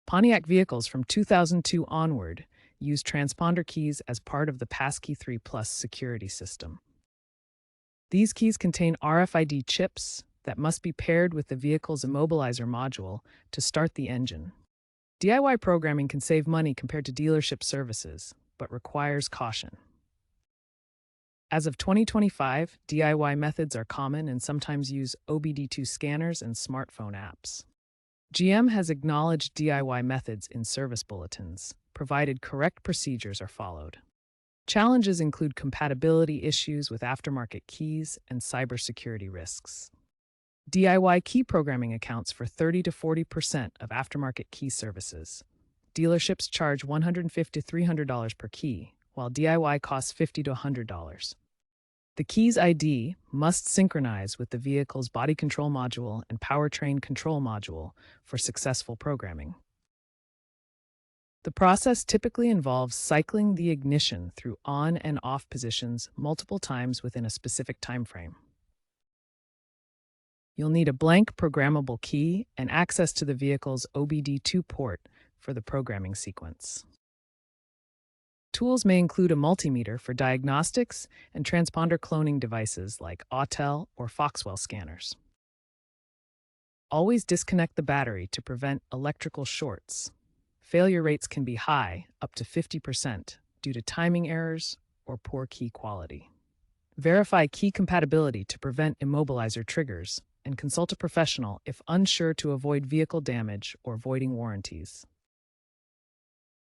Pontiac vehicles from 2002 onward use transponder keys as part of the Passkey 3 Plus security system. These keys contain RFID chips that must be paired with the vehicle's immobilizer module to start the engine. DIY programming can save money compared to dealership services, but requires caution. As of 2025, DIY methods are common and sometimes use OBD2 scanners and smartphone apps. GM has acknowledged DIY methods in service bulletins, provided correct procedures are followed. Challenges include compatibility issues with aftermarket keys and cybersecurity risks. DIY key programming accounts for 30 to 40% of aftermarket key services. Dealerships charge $150 to $300 per key, while DIY costs $50 to $100. The key's ID must synchronize with the vehicle's body control module and powertrain control module for successful programming. The process typically involves cycling the ignition through on and off positions multiple times within a specific time frame. You'll need a blank programmable key and access to the vehicle's OBD2 port for the programming sequence. Tools may include a multimeter for diagnostics and transponder cloning devices like Autel or Foxwell scanners. Always disconnect the battery to prevent electrical shorts. Failure rates can be high, up to 50%, due to timing errors or poor key quality. Verify key compatibility to prevent immobilizer triggers, and consult a professional if unsure to avoid vehicle damage or voiding warranties.